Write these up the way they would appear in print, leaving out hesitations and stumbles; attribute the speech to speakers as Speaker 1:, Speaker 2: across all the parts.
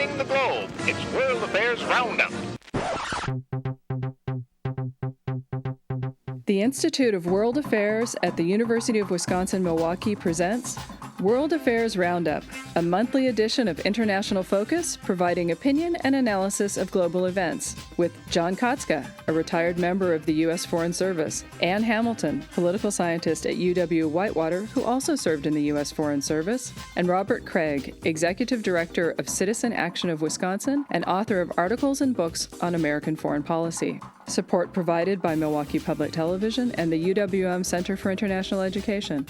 Speaker 1: spanning the globe. It's World Affairs Roundup.
Speaker 2: The Institute of World Affairs at the University of Wisconsin-Milwaukee presents World Affairs Roundup, a monthly edition of International Focus providing opinion and analysis of global events, with John Katzka, a retired member of the U.S. Foreign Service, Ann Hamilton, political scientist at UW-Whitewater who also served in the U.S. Foreign Service, and Robert Kraig, executive director of Citizen Action of Wisconsin and author of articles and books on American foreign policy. Support provided by Milwaukee Public Television and the UWM Center for International Education.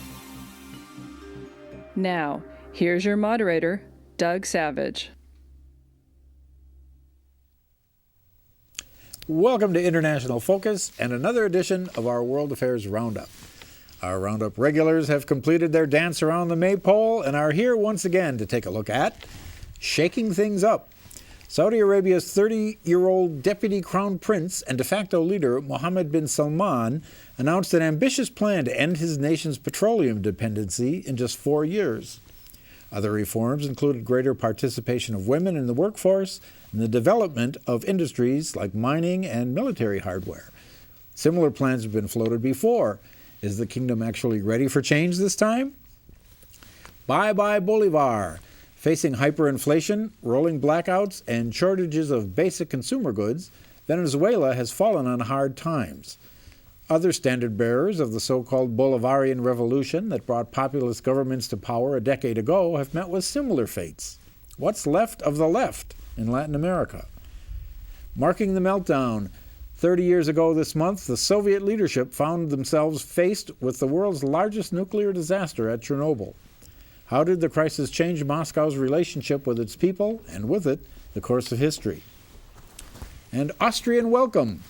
Speaker 2: Now, here's your moderator, Doug Savage.
Speaker 3: Welcome to International Focus and another edition of our World Affairs Roundup. Our Roundup regulars have completed their dance around the maypole and are here once again to take a look at shaking things up. Saudi Arabia's 30-year-old deputy crown prince and de facto leader, Mohammed bin Salman, announced an ambitious plan to end his nation's petroleum dependency in just 4 years. Other reforms included greater participation of women in the workforce and the development of industries like mining and military hardware. Similar plans have been floated before. Is the kingdom actually ready for change this time? Bye-bye Bolivar. Facing hyperinflation, rolling blackouts, and shortages of basic consumer goods, Venezuela has fallen on hard times. Other standard bearers of the so-called Bolivarian revolution that brought populist governments to power a decade ago have met with similar fates. What's left of the left in Latin America? Marking the meltdown, 30 years ago this month, the Soviet leadership found themselves faced with the world's largest nuclear disaster at Chernobyl. How did the crisis change Moscow's relationship with its people, and with it, the course of history? And Austrian welcome.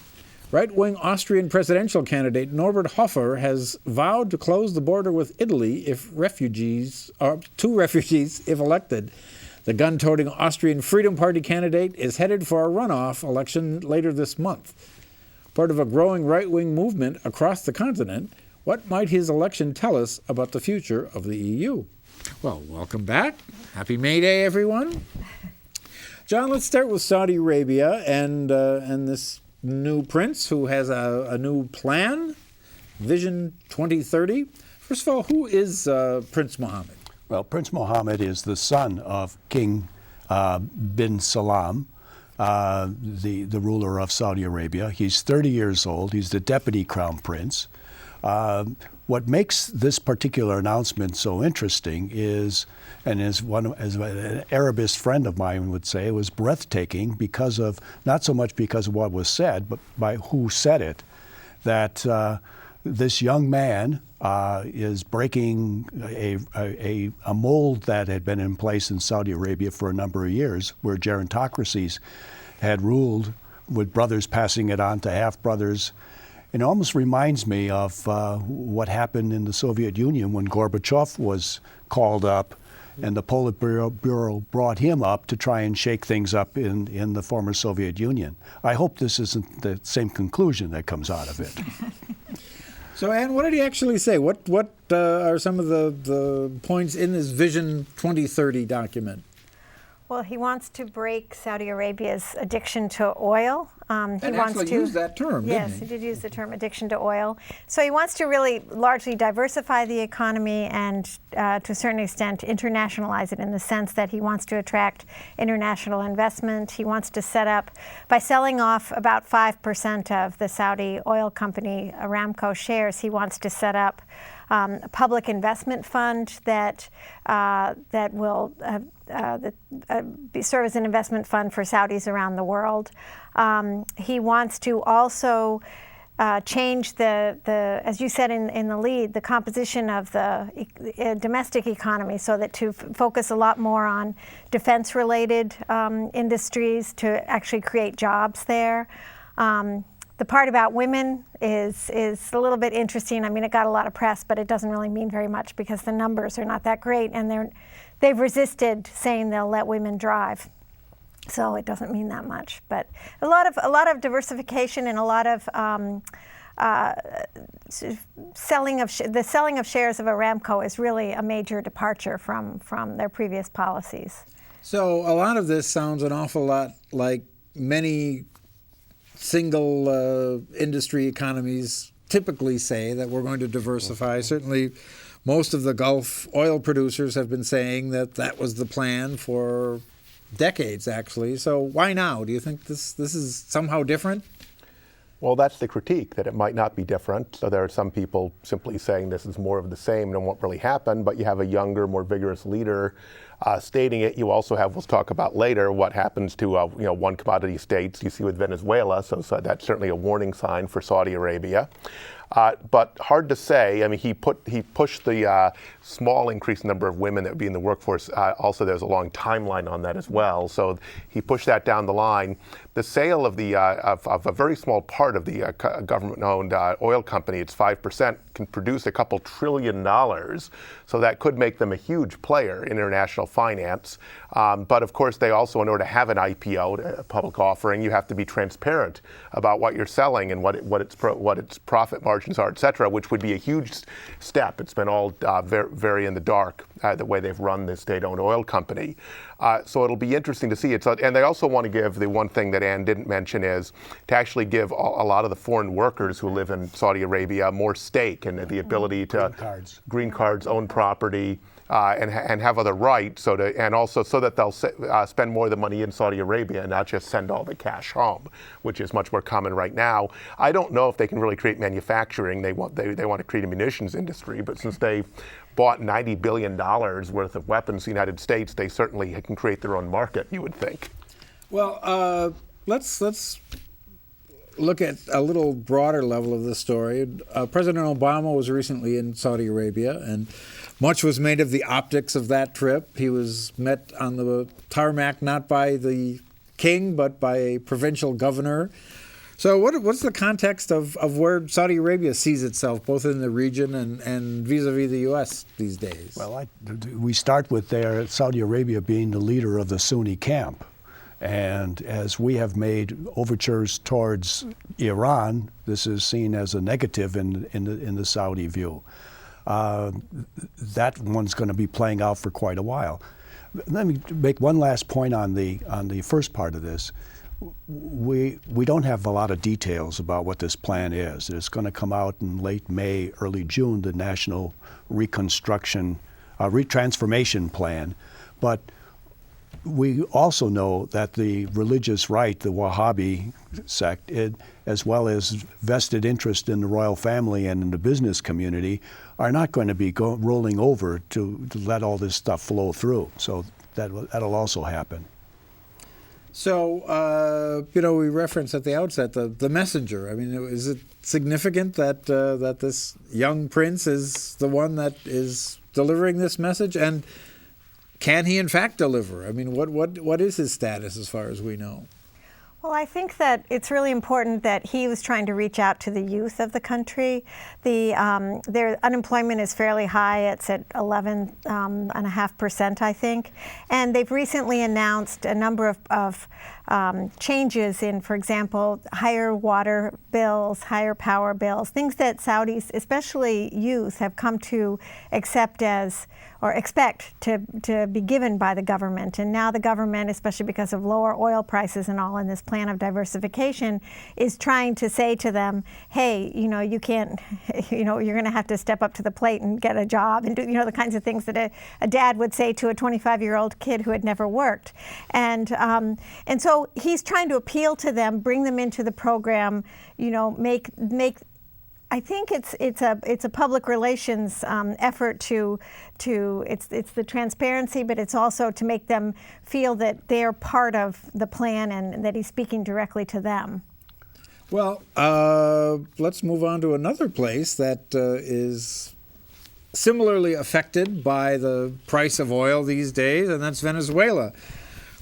Speaker 3: Right-wing Austrian presidential candidate Norbert Hofer has vowed to close the border with Italy to refugees if elected. The gun-toting Austrian Freedom Party candidate is headed for a runoff election later this month. Part of a growing right-wing movement across the continent, what might his election tell us about the future of the EU? Well, welcome back. Happy May Day, everyone. John, let's start with Saudi Arabia and this new prince who has a new plan, Vision 2030. First of all, who is Prince Mohammed?
Speaker 4: Well, Prince Mohammed is the son of King bin Salam, the ruler of Saudi Arabia. He's 30 years old. He's the deputy crown prince. What makes this particular announcement so interesting is, and as an Arabist friend of mine would say, it was breathtaking because of, not so much because of what was said, but by who said it, that this young man is breaking a mold that had been in place in Saudi Arabia for a number of years, where gerontocracies had ruled, with brothers passing it on to half-brothers. It almost reminds me of what happened in the Soviet Union when Gorbachev was called up and the Politburo brought him up to try and shake things up in the former Soviet Union. I hope this isn't the same conclusion that comes out of it.
Speaker 3: So, Ann, what did he actually say? What are some of the points in this Vision 2030 document?
Speaker 5: Well, he wants to break Saudi Arabia's addiction to oil.
Speaker 3: And actually used that term,
Speaker 5: yes,
Speaker 3: didn't he?
Speaker 5: He did use the term addiction to oil. So he wants to really largely diversify the economy and, to a certain extent, internationalize it in the sense that he wants to attract international investment. He wants to set up, by selling off about 5% of the Saudi oil company Aramco shares, he wants to set up a public investment fund that will serve as an investment fund for Saudis around the world. He wants to also change as you said in the lead, the composition of the domestic economy, so that to focus a lot more on defense-related industries to actually create jobs there. The part about women is a little bit interesting. I mean, it got a lot of press, but it doesn't really mean very much because the numbers are not that great, and they've resisted saying they'll let women drive. So it doesn't mean that much. But a lot of diversification and a lot of selling of shares of Aramco is really a major departure from their previous policies.
Speaker 3: So a lot of this sounds an awful lot like many single industry economies typically say, that we're going to diversify. Certainly most of the Gulf oil producers have been saying that that was the plan for decades, actually. So why now? Do you think this is somehow different?
Speaker 6: Well, that's the critique, that it might not be different. So there are some people simply saying this is more of the same and it won't really happen, but you have a younger, more vigorous leader stating it. You also have, we'll talk about later, what happens to one commodity states you see with Venezuela. So that's certainly a warning sign for Saudi Arabia. But hard to say. I mean, he pushed the small increase in number of women that would be in the workforce. Also, there's a long timeline on that as well. So he pushed that down the line. The sale of of a very small part of the government-owned oil company, it's 5%, can produce a couple $1 trillion. So that could make them a huge player in international finance. But of course, they also, in order to have an IPO, a public offering, you have to be transparent about what you're selling and what its profit margins are, et cetera, which would be a huge step. It's been all very in the dark, the way they've run this state-owned oil company. So it'll be interesting to see. And they also want to give, the one thing that Ann didn't mention is to actually give a lot of the foreign workers who live in Saudi Arabia more stake and the ability to green cards, own property, and have other rights, and also so that they'll spend more of the money in Saudi Arabia and not just send all the cash home, which is much more common right now. I don't know if they can really create manufacturing. They want to create a munitions industry, but since they bought $90 billion worth of weapons in the United States, they certainly can create their own market, you would think.
Speaker 3: Well, let's look at a little broader level of the story. President Obama was recently in Saudi Arabia, and much was made of the optics of that trip. He was met on the tarmac not by the king, but by a provincial governor. So what's the context of where Saudi Arabia sees itself, both in the region and vis-a-vis the U.S. these days?
Speaker 4: Well, we start with Saudi Arabia being the leader of the Sunni camp. And as we have made overtures towards Iran, this is seen as a negative in the Saudi view. That one's going to be playing out for quite a while. Let me make one last point on the first part of this. We don't have a lot of details about what this plan is. It's going to come out in late May, early June, the National Reconstruction, Retransformation Plan. But we also know that the religious right, the Wahhabi sect, as well as vested interest in the royal family and in the business community, are not going to be rolling over to let all this stuff flow through. So that'll also happen.
Speaker 3: So, we referenced at the outset the messenger. I mean, is it significant that that this young prince is the one that is delivering this message? And can he in fact deliver? I mean, what is his status as far as we know?
Speaker 5: Well, I think that it's really important that he was trying to reach out to the youth of the country. Their unemployment is fairly high. It's at 11.5%, I think. And they've recently announced a number of changes in, for example, higher water bills, higher power bills, things that Saudis, especially youth, have come to accept as or expect to be given by the government. And now the government, especially because of lower oil prices and all in this plan of diversification, is trying to say to them, hey, you can't, you're going to have to step up to the plate and get a job and do, the kinds of things that a dad would say to a 25-year-old kid who had never worked. And so he's trying to appeal to them, bring them into the program, make I think it's a public relations effort to it's the transparency, but it's also to make them feel that they're part of the plan and that he's speaking directly to them.
Speaker 3: Well, let's move on to another place that is similarly affected by the price of oil these days, and that's Venezuela.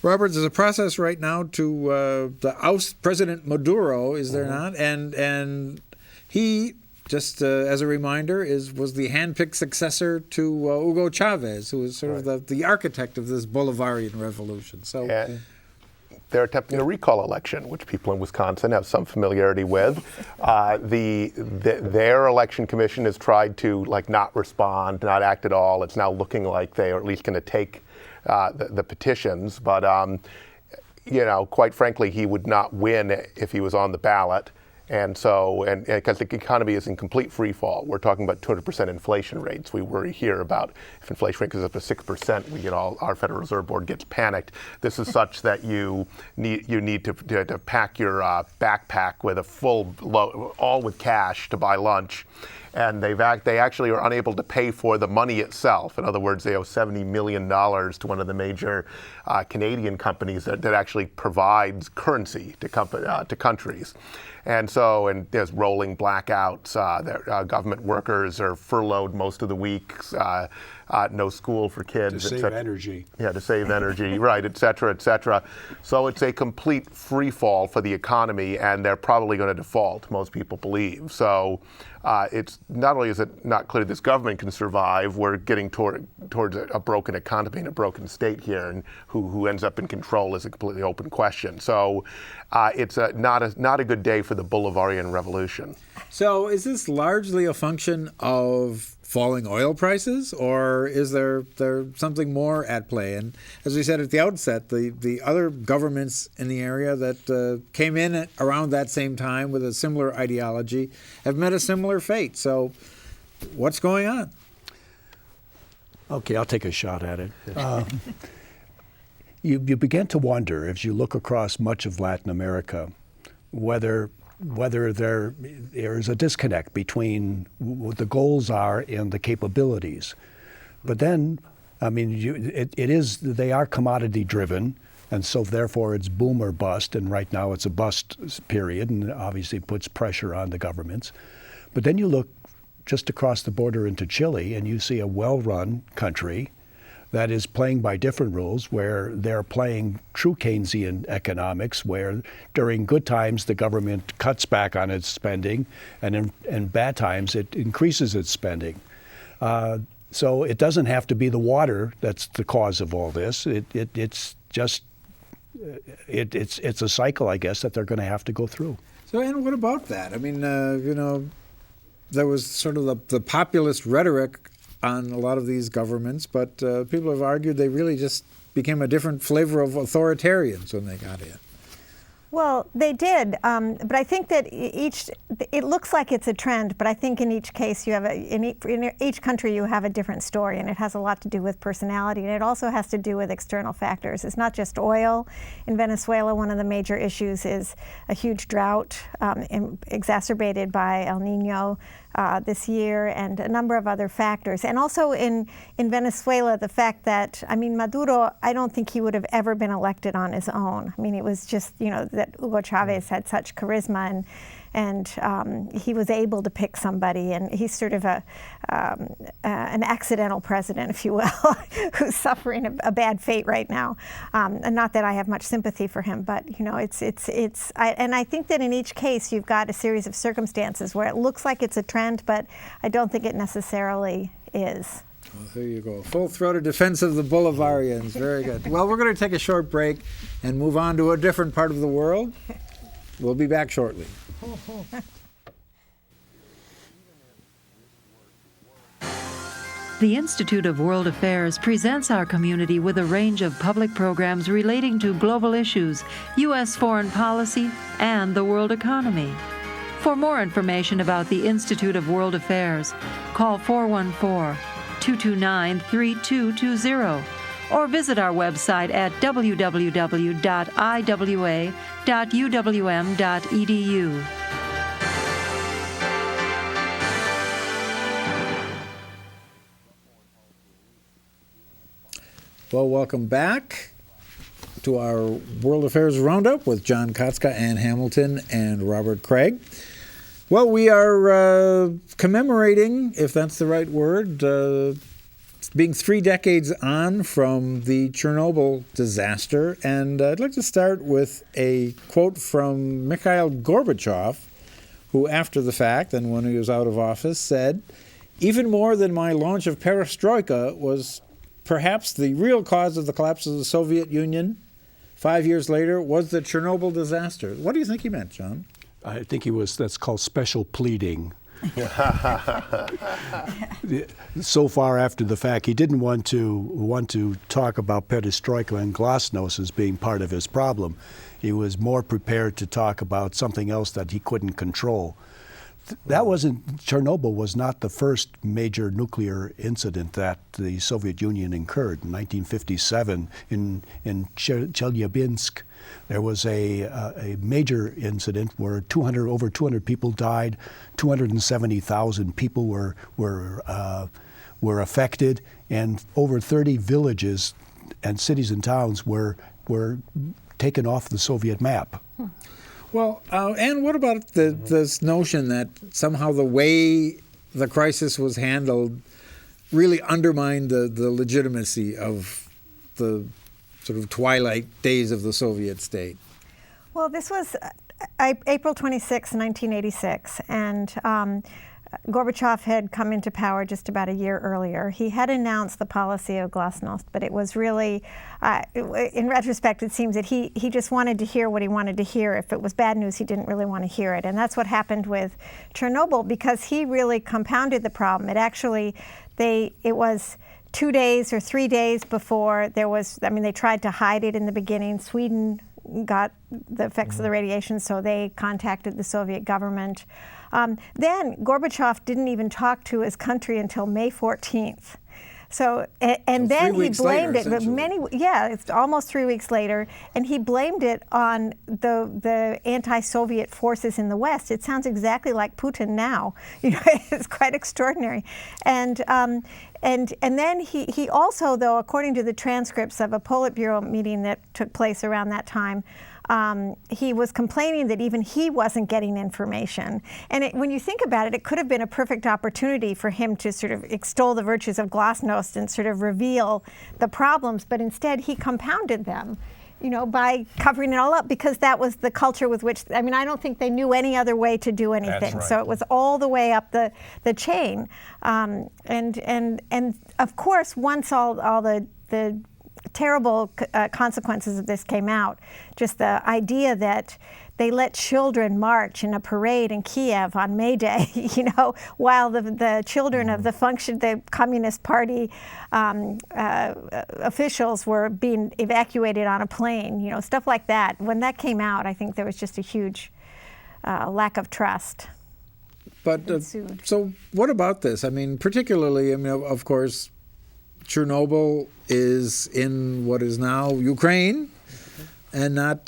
Speaker 3: Robert, there's a process right now to oust President Maduro, is there not? And he, just as a reminder, was the handpicked successor to Hugo Chavez, who was sort of the architect of this Bolivarian revolution. So,
Speaker 6: and they're attempting a recall election, which people in Wisconsin have some familiarity with. Their election commission has tried to not respond, not act at all. It's now looking like they are at least going to take the petitions. But quite frankly, he would not win if he was on the ballot. And so, and because the economy is in complete free fall, we're talking about 200% inflation rates. We worry here about if inflation rate goes up to 6%, we get our Federal Reserve Board gets panicked. This is such that you need to pack your backpack with a full load, all with cash to buy lunch. And they actually are unable to pay for the money itself. In other words, they owe $70 million to one of the major Canadian companies that actually provides currency to countries. And so, and there's rolling blackouts. Government workers are furloughed most of the week. No school for kids.
Speaker 4: To save energy.
Speaker 6: Yeah, to save energy, right, et cetera, et cetera. So it's a complete free fall for the economy, and they're probably going to default, most people believe. So it's not only is it not clear this government can survive, we're getting towards a broken economy and a broken state here, and who ends up in control is a completely open question. So it's not a good day for the Bolivarian revolution.
Speaker 3: So is this largely a function of falling oil prices, or is there something more at play? And as we said at the outset, the other governments in the area that came in around that same time with a similar ideology have met a similar fate. So what's going on?
Speaker 4: Okay, I'll take a shot at it. You begin to wonder, as you look across much of Latin America, whether there is a disconnect between what the goals are and the capabilities. But then, I mean, they are commodity driven, and so therefore it's boom or bust, and right now it's a bust period, and obviously puts pressure on the governments. But then you look just across the border into Chile, and you see a well-run country that is playing by different rules, where they're playing true Keynesian economics, where during good times the government cuts back on its spending, and in bad times it increases its spending. So it doesn't have to be the water that's the cause of all this. It's a cycle, I guess, that they're going to have to go through.
Speaker 3: So, and what about that? I mean, there was sort of the populist rhetoric on a lot of these governments, but people have argued they really just became a different flavor of authoritarians when they got in.
Speaker 5: Well, they did, but I think that it looks like it's a trend, but I think in each case you have in each country you have a different story, and it has a lot to do with personality, and it also has to do with external factors. It's not just oil. In Venezuela, one of the major issues is a huge drought exacerbated by El Nino this year, and a number of other factors. And also in Venezuela, the fact that, I mean, Maduro, I don't think he would have ever been elected on his own. I mean, it was just, that Hugo Chavez had such charisma, and he was able to pick somebody, and he's sort of an accidental president, if you will, who's suffering a bad fate right now. And not that I have much sympathy for him, but and I think that in each case you've got a series of circumstances where it looks like it's a trend, but I don't think it necessarily is.
Speaker 3: Well, there you go. Full-throated defense of the Bolivarians. Very good. Well, we're going to take a short break and move on to a different part of the world. We'll be back shortly.
Speaker 7: The Institute of World Affairs presents our community with a range of public programs relating to global issues, U.S. foreign policy, and the world economy. For more information about the Institute of World Affairs, call 414-229-3220 or visit our website at www.iwa.uwm.edu.
Speaker 3: Well, welcome back to our World Affairs Roundup with John Katzka and Hamilton and Robert Kraig. Well, we are commemorating, if that's the right word, being 3 decades on from the Chernobyl disaster. And I'd like to start with a quote from Mikhail Gorbachev, who after the fact, and when he was out of office, said, "Even more than my launch of perestroika was perhaps the real cause of the collapse of the Soviet Union 5 years later was the Chernobyl disaster." What do you think he meant, John?
Speaker 4: I think that's called special pleading. So far after the fact, he didn't want to talk about perestroika and glasnost as being part of his problem. He was more prepared to talk about something else that he couldn't control. Chernobyl was not the first major nuclear incident that the Soviet Union incurred. In 1957, in Chelyabinsk, there was a major incident where over 200 people died, 270,000 people were affected, and over 30 villages and cities and towns were taken off the Soviet map.
Speaker 3: Well, and what about this notion that somehow the way the crisis was handled really undermined the legitimacy of the sort of twilight days of the Soviet state?
Speaker 5: Well, this was April 26, 1986, and Gorbachev had come into power just about a year earlier. He had announced the policy of glasnost, but it was really, in retrospect, it seems that he just wanted to hear what he wanted to hear. If it was bad news, he didn't really want to hear it. And that's what happened with Chernobyl, because he really compounded the problem. It actually, it was 2 days or 3 days before there was, they tried to hide it in the beginning. Sweden got the effects of the radiation, so they contacted the Soviet government. Then Gorbachev didn't even talk to his country until May 14th. So, and then he blamed it, but it's almost 3 weeks later, and he blamed it on the anti-Soviet forces in the West. It sounds exactly like Putin now. It's quite extraordinary. And then he also, though, according to the transcripts of a Politburo meeting that took place around that time, he was complaining that even he wasn't getting information. And when you think about it, it could have been a perfect opportunity for him to sort of extol the virtues of glasnost and sort of reveal the problems, but instead he compounded them, by covering it all up, because that was the culture with which, I don't think they knew any other way to do anything.
Speaker 4: That's right.
Speaker 5: So it was all the way up the chain. And of course, once all the terrible consequences of this came out, just the idea that they let children march in a parade in Kiev on May Day, while the children of the Communist Party officials were being evacuated on a plane, stuff like that. When that came out, I think there was just a huge lack of trust.
Speaker 3: But so what about this? Particularly, of course, Chernobyl is in what is now Ukraine, and not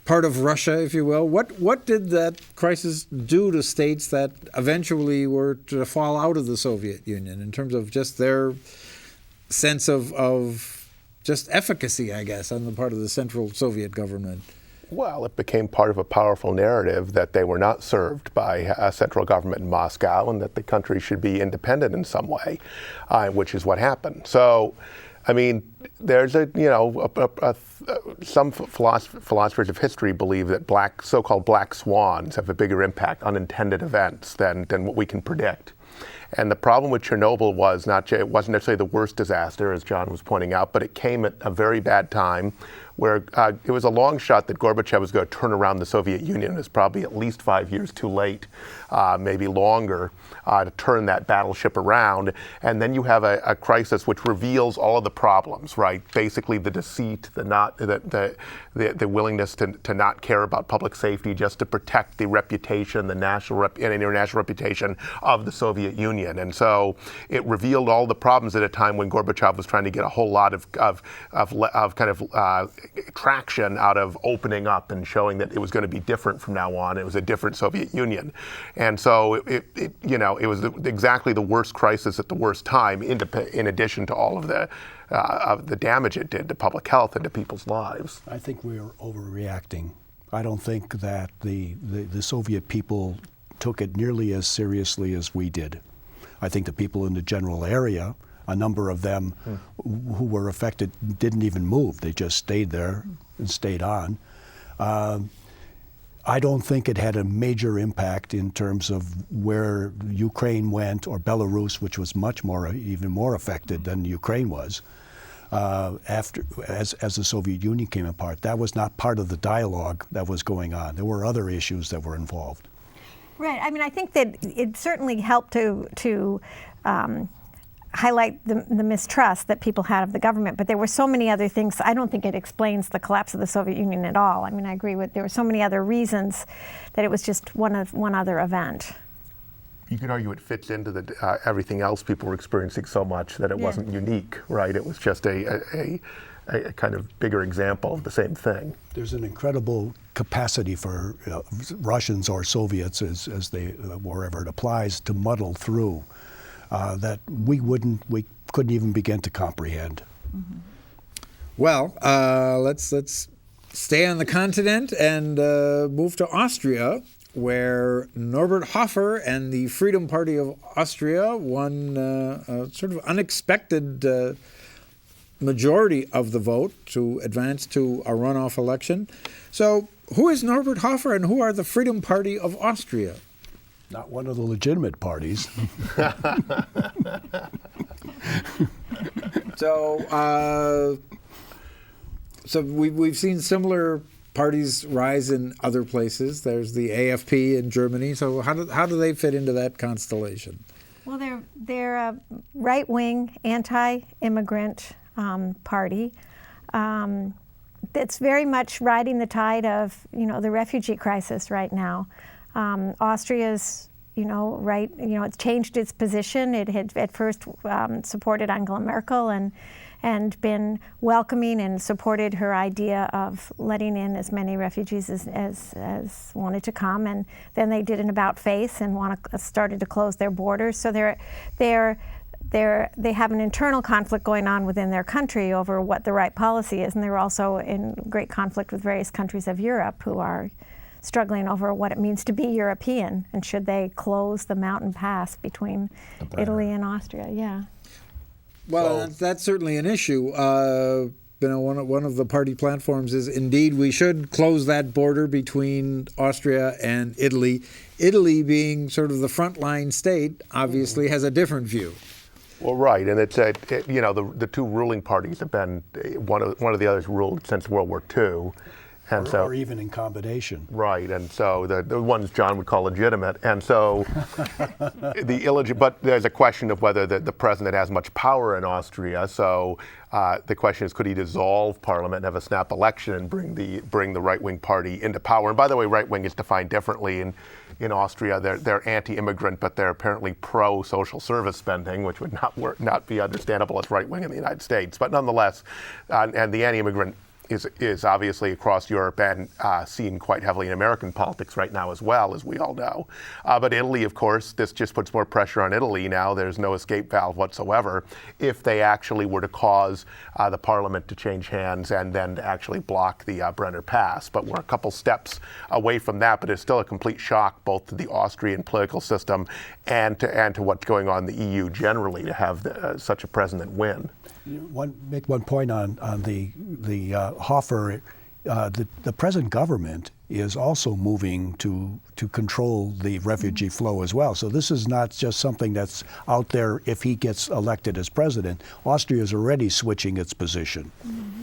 Speaker 3: part of Russia, if you will. What did that crisis do to states that eventually were to fall out of the Soviet Union in terms of just their sense of just efficacy, I guess, on the part of the Central Soviet government?
Speaker 6: Well, it became part of a powerful narrative that they were not served by a central government in Moscow, and that the country should be independent in some way, which is what happened. So, there's some philosophers of history believe that so-called black swans have a bigger impact on unintended events than what we can predict. And the problem with Chernobyl was it wasn't necessarily the worst disaster, as John was pointing out, but it came at a very bad time, where it was a long shot that Gorbachev was going to turn around the Soviet Union. It was probably at least 5 years too late, maybe longer, to turn that battleship around. And then you have a crisis which reveals all of the problems, right? Basically the deceit, the willingness to not care about public safety just to protect the reputation, the national and international reputation of the Soviet Union. And so it revealed all the problems at a time when Gorbachev was trying to get a whole lot of traction out of opening up and showing that it was going to be different from now on. It was a different Soviet Union. And so it was exactly the worst crisis at the worst time, in addition to all of the damage it did to public health and to people's lives.
Speaker 4: I think we are overreacting. I don't think that the Soviet people took it nearly as seriously as we did. I think the people in the general area, a number of them who were affected, didn't even move. They just stayed there and stayed on. I don't think it had a major impact in terms of where Ukraine went, or Belarus, which was even more affected than Ukraine was. As the Soviet Union came apart, that was not part of the dialogue that was going on. There were other issues that were involved.
Speaker 5: Right. I mean, I think that it certainly helped to highlight the mistrust that people had of the government, but there were so many other things. I don't think it explains the collapse of the Soviet Union at all. I mean, I agree with there were so many other reasons that it was just one other event.
Speaker 6: You could argue it fits into the everything else people were experiencing so much that it wasn't unique, right? It was just a kind of bigger example of the same thing.
Speaker 4: There's an incredible capacity for Russians or Soviets, as they wherever it applies, to muddle through that we couldn't even begin to comprehend.
Speaker 2: Mm-hmm.
Speaker 3: Well, let's stay on the continent and move to Austria, where Norbert Hofer and the Freedom Party of Austria won a sort of unexpected majority of the vote to advance to a runoff election. So who is Norbert Hofer and who are the Freedom Party of Austria?
Speaker 4: Not one of the legitimate parties.
Speaker 3: So we've seen similar parties rise in other places. There's the AFP in Germany. So how do they fit into that constellation?
Speaker 5: Well, they're a right-wing, anti-immigrant party that's very much riding the tide of the refugee crisis right now. Austria's it's changed its position. It had at first supported Angela Merkel and been welcoming and supported her idea of letting in as many refugees as wanted to come, and then they did an about-face and started to close their borders. So they have an internal conflict going on within their country over what the right policy is, and they're also in great conflict with various countries of Europe who are struggling over what it means to be European, and should they close the mountain pass between Italy and Austria. Yeah.
Speaker 3: Well, that's certainly an issue. One of the party platforms is indeed we should close that border between Austria and Italy. Italy, being sort of the frontline state, obviously has a different view.
Speaker 6: Well, right, and it's the two ruling parties have been one of the others ruled since World War II. And
Speaker 4: or even in combination.
Speaker 6: Right, and so the ones John would call legitimate, and so but there's a question of whether the president has much power in Austria. So the question is, could he dissolve Parliament and have a snap election and bring the right-wing party into power? And by the way, right-wing is defined differently in Austria. They're anti-immigrant, but they're apparently pro-social service spending, which would not be understandable as right-wing in the United States. But nonetheless, and the anti-immigrant is obviously across Europe and seen quite heavily in American politics right now as well, as we all know. But Italy, of course, this just puts more pressure on Italy now. There's no escape valve whatsoever if they actually were to cause the parliament to change hands and then to actually block the Brenner Pass. But we're a couple steps away from that, but it's still a complete shock both to the Austrian political system and to what's going on in the EU generally to have such a president win.
Speaker 4: Make one point on the Hofer. The present government is also moving to control the refugee flow as well. So this is not just something that's out there if he gets elected as president. Austria is already switching its position.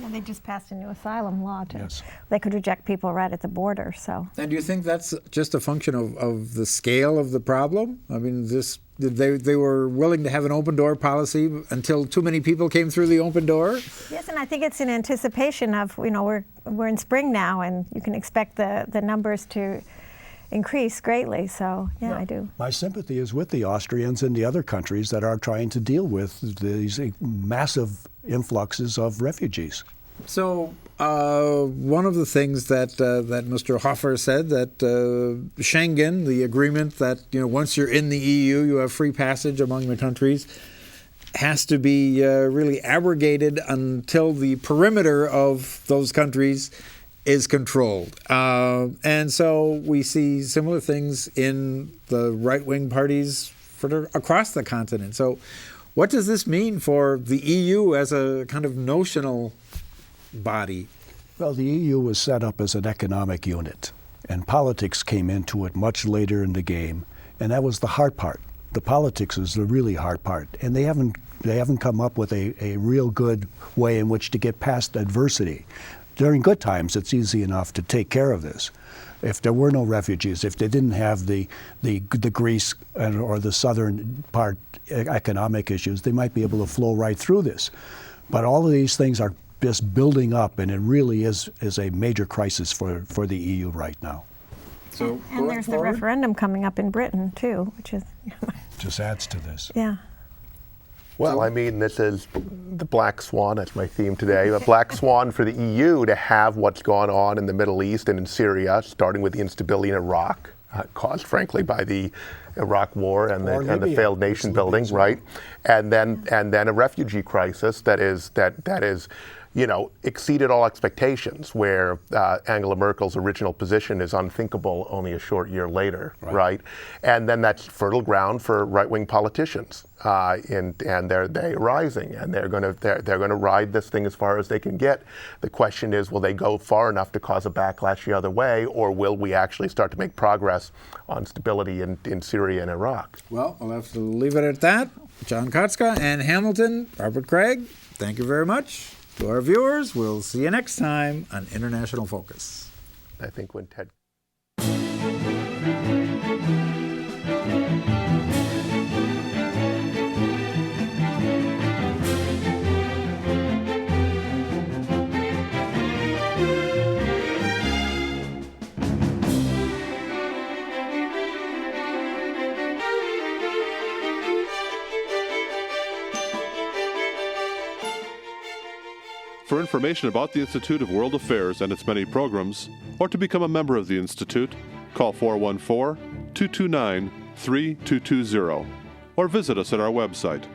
Speaker 5: Well, they just passed a new asylum law.
Speaker 4: Yes.
Speaker 5: They could reject people right at the border. So.
Speaker 3: And do you think that's just a function of the scale of the problem? I mean, they were willing to have an open door policy until too many people came through the open door?
Speaker 5: Yes, and I think it's in anticipation of, we're in spring now, and you can expect the numbers to increase greatly. So, yeah, I do.
Speaker 4: My sympathy is with the Austrians and the other countries that are trying to deal with these massive influxes of refugees.
Speaker 3: So one of the things that Mr. Hofer said, that Schengen, the agreement that once you're in the EU, you have free passage among the countries, has to be really abrogated until the perimeter of those countries is controlled. And so we see similar things in the right-wing parties across the continent. So what does this mean for the EU as a kind of notional body?
Speaker 4: Well, the EU was set up as an economic unit, and politics came into it much later in the game, and that was the hard part. The politics is the really hard part, and they haven't come up with a real good way in which to get past adversity. during good times, it's easy enough to take care of this. If there were no refugees, if they didn't have the Greece or the southern part economic issues, they might be able to flow right through this. But all of these things are just building up, and it really is a major crisis for the EU right now.
Speaker 3: So
Speaker 5: and there's the referendum coming up in Britain too, which is
Speaker 4: just adds to this.
Speaker 5: Yeah.
Speaker 6: Well, I mean, this is the black swan, that's my theme today, a black swan for the EU to have what's gone on in the Middle East and in Syria, starting with the instability in Iraq, caused, frankly, by the Iraq War and the failed nation building, right? And then a refugee crisis that is exceeded all expectations, where Angela Merkel's original position is unthinkable only a short year later, right? And then that's fertile ground for right-wing politicians, and they're rising, and they're going to ride this thing as far as they can get. The question is, will they go far enough to cause a backlash the other way, or will we actually start to make progress on stability in Syria and Iraq?
Speaker 3: Well, we'll have to leave it at that. John Katzka and Hamilton, Robert Kraig, thank you very much. To our viewers, we'll see you next time on International Focus.
Speaker 6: I think when Ted...
Speaker 8: For information about the Institute of World Affairs and its many programs, or to become a member of the Institute, call 414-229-3220 or visit us at our website,